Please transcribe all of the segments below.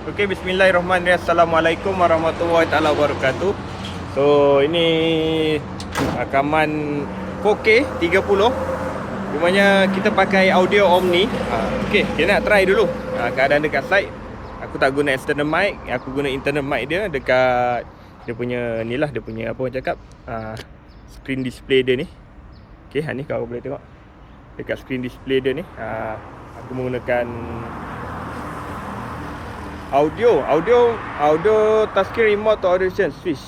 Okey, bismillahirrahmanirrahim. Assalamualaikum warahmatullahi taala wabarakatuh. So, ini rakaman 4K 30. Cumanya kita pakai audio Omni. Okey, kita nak try dulu. Keadaan dekat site. Aku tak guna external mic, aku guna internal mic dia dekat dia punya ni lah, dia punya apa orang cakap, screen display dia ni. Okey, ni kau boleh tengok. Dekat screen display dia ni, aku menggunakan audio touchscreen remote to audio switch.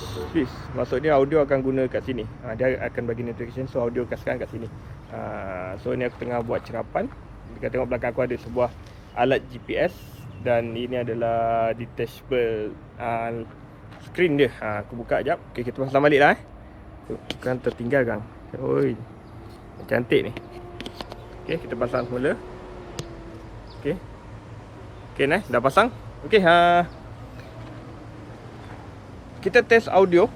Maksudnya audio akan guna kat sini. Dia akan bagi notification, so audio sekarang kat sini. So ni aku tengah buat cerapan. Kita tengok belakang aku ada sebuah alat GPS dan ini adalah detachable screen dia. Aku buka jap. Okey, kita pasang balik lah. Kan tertinggal kan. Oi. Cantik ni. Okey, kita pasang semula. Okey. Okey, nice. Dah pasang. Okey, kita test audio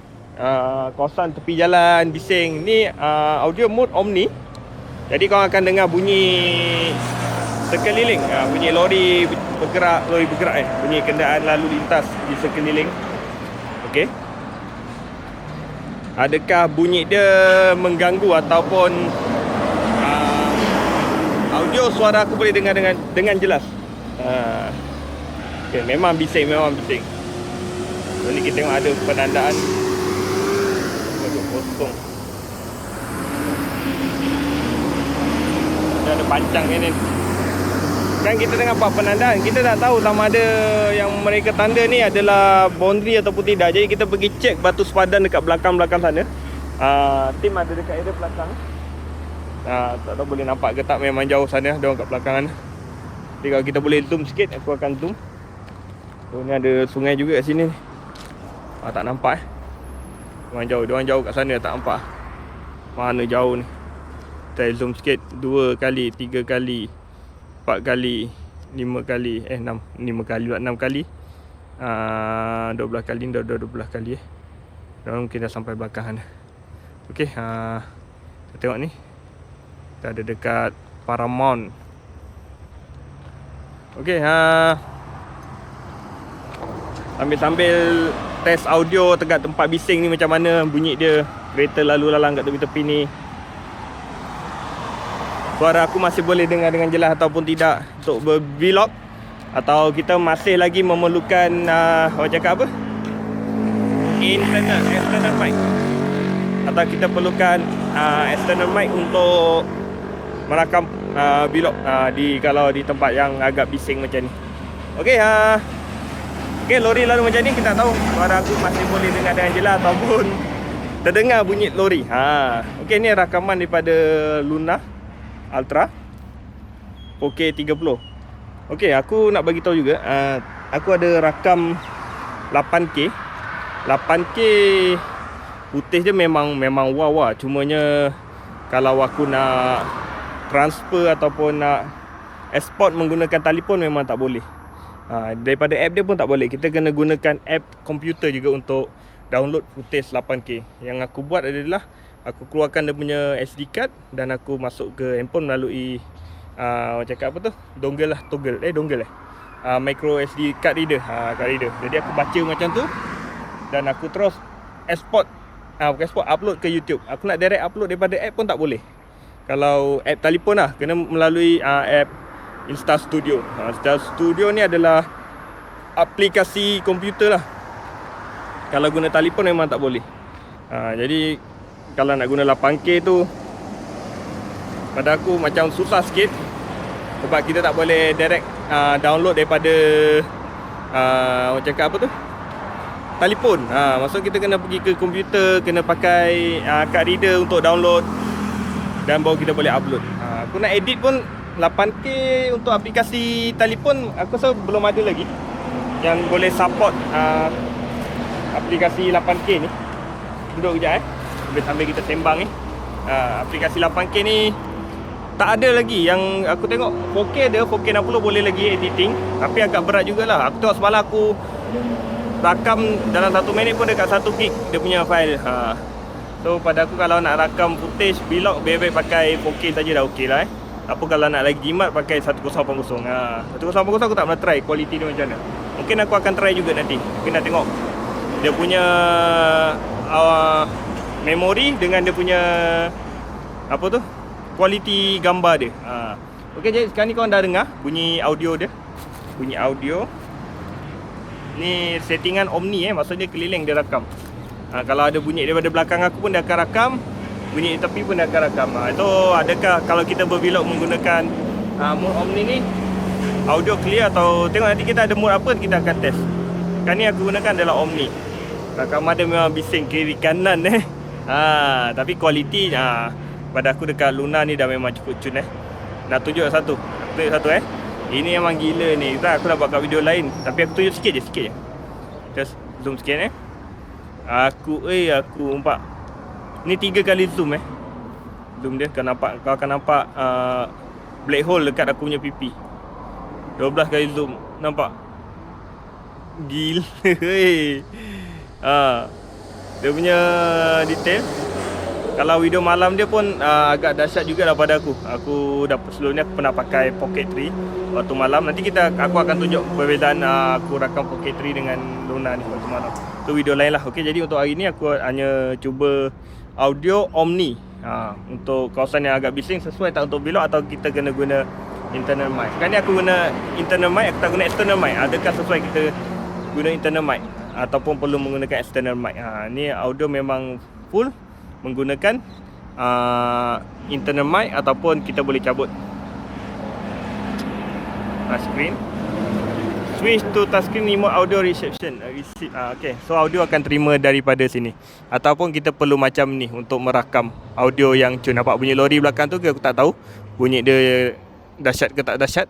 kawasan tepi jalan bising. Ni audio mode Omni. Jadi kau akan dengar bunyi sekeliling, bunyi lori bergerak, bunyi kenderaan lalu lintas di sekeliling. Okey. Adakah bunyi dia mengganggu ataupun audio suara aku boleh dengar dengan jelas? Okay, memang bising. So, ni kita tengok ada penandaan kosong. Dia ada pancang ni. Kan kita tengah buat penandaan, kita tak tahu sama ada yang mereka tanda ni adalah boundary ataupun tidak. Jadi kita pergi cek batu sepadan dekat belakang sana. Tim ada dekat area belakang. Tak tahu boleh nampak ke tak, memang jauh sana, dia orang kat belakang sana. Jadi kalau kita boleh zoom sikit, aku akan zoom. So, ni ada sungai juga kat sini. Tak nampak Dia orang jauh kat sana, tak nampak. Mana jauh ni. Kita zoom sikit. 2 kali, 3 kali, 4 kali, 5 kali, 6 kali, 6 kali, 12 kali, 12 kali. Dan mungkin dah sampai belakang sana. Okey, kita tengok ni. Kita ada dekat Paramount. Okey, sambil test audio dekat tempat bising ni macam mana bunyi dia, kereta lalu lalang kat tepi-tepi ni. Suara aku masih boleh dengar dengan jelas ataupun tidak untuk bervlog, atau kita masih lagi memerlukan orang cakap apa? External mic. Atau kita perlukan external mic untuk merakam vlog kalau di tempat yang agak bising macam ni. Okey, okey, lori lalu macam ni, kita tahu suara aku masih boleh dengar dengan jelas ataupun terdengar bunyi lori. Okey, ni rakaman daripada Luna Ultra 4K 30. Okey, aku nak bagi tahu juga, aku ada rakam 8K. 8K putih dia memang wow. Cumanya kalau aku nak transfer ataupun nak export menggunakan telefon memang tak boleh. Daripada app dia pun tak boleh. Kita kena gunakan app komputer juga untuk download footage 8K. Yang aku buat adalah aku keluarkan dia punya SD card dan aku masuk ke handphone melalui orang cakap apa tu? Dongle. Micro SD card reader. Jadi aku baca macam tu dan aku terus export. Bukan export, upload ke YouTube. Aku nak direct upload daripada app pun tak boleh. Kalau app telefon lah, kena melalui app Insta Studio. Insta Studio ni adalah aplikasi komputer lah. Kalau guna telefon memang tak boleh. Jadi kalau nak guna 8K tu, pada aku macam susah sikit. Sebab kita tak boleh direct download daripada orang cakap apa tu, telefon. Maksud kita kena pergi ke komputer, kena pakai card reader untuk download dan baru kita boleh upload. Aku nak edit pun 8K untuk aplikasi telefon, aku rasa belum ada lagi yang boleh support aplikasi 8K ni. Duduk kejap sambil kita sembang ni. Aplikasi 8K ni tak ada lagi. Yang aku tengok 4K ada, 4K 60 boleh lagi editing, tapi agak berat jugalah. Aku tengok semalam aku rakam dalam 1 minit pun dekat 1 gig dia punya file. So pada aku kalau nak rakam footage vlog, baik-baik pakai 4K saja dah okey lah. Apa kalau nak lagi jimat pakai 1080. 1080 aku tak pernah try kualiti dia macam mana. Mungkin aku akan try juga nanti. Mungkin nak tengok dia punya memori dengan dia punya apa tu, kualiti gambar dia. Okey, jadi sekarang ni korang dah dengar bunyi audio dia. Bunyi audio ni settingan Omni maksudnya keliling dia rakam. Kalau ada bunyi daripada belakang aku pun dia akan rakam, bunyi di tepi pun dia akan rakam. Itu adakah kalau kita berbelok menggunakan mode Omni ni audio clear, atau tengok nanti kita ada mode apa kita akan test. Sekarang ni aku gunakan adalah Omni. Rakaman dia memang bising kiri kanan tapi kualiti pada aku dekat Luna ni dah memang cukup cun Nak tunjuk satu. Ini memang gila ni. Aku nak buat kat video lain, tapi aku tunjuk sikit je. Just zoom sikit Aku umpak. Ni 3 kali zoom Zoom dia kau akan nampak black hole dekat aku punya pipi. 12 kali zoom. Nampak? Gila. Dia punya detail. Kalau video malam dia pun agak dahsyat juga daripada aku. Aku dah sebelum ni aku pernah pakai Pocket 3 waktu malam. Nanti aku akan tunjuk perbezaan aku rakam Pocket 3 dengan Luna ni waktu malam. Tu video lain lah. Okey, jadi untuk hari ni aku hanya cuba audio Omni. Untuk kawasan yang agak bising, sesuai tak untuk belok atau kita kena guna internal mic. Sekarang ni aku guna internal mic, aku tak guna external mic. Adakah sesuai kita guna internal mic ataupun perlu menggunakan external mic? Ni audio memang full menggunakan internal mic, ataupun kita boleh cabut screen, switch to touchscreen remote audio reception receive. Okay, so audio akan terima daripada sini, ataupun kita perlu macam ni untuk merakam audio yang cun. Nampak bunyi lori belakang tu ke? Aku tak tahu bunyi dia dahsyat ke tak dahsyat.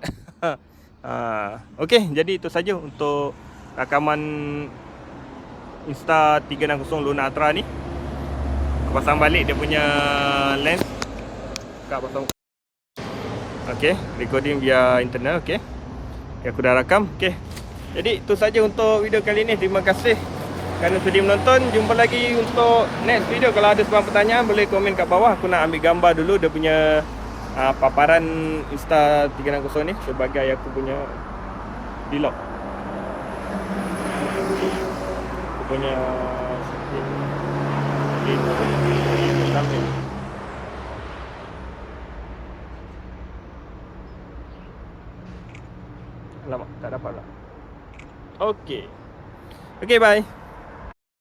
Okay, jadi itu saja untuk rakaman Insta360 Luna Ultra ni. Pasang balik dia punya lens. Pasang. Okay, recording via internet. Okay, aku dah rakam. Okay, jadi itu saja untuk video kali ni. Terima kasih kerana sudi menonton. Jumpa lagi untuk next video. Kalau ada sebarang pertanyaan boleh komen kat bawah. Aku nak ambil gambar dulu dia punya paparan Insta360 ni sebagai aku punya vlog. Aku punya alamak, tak dapat lah. Okay, bye.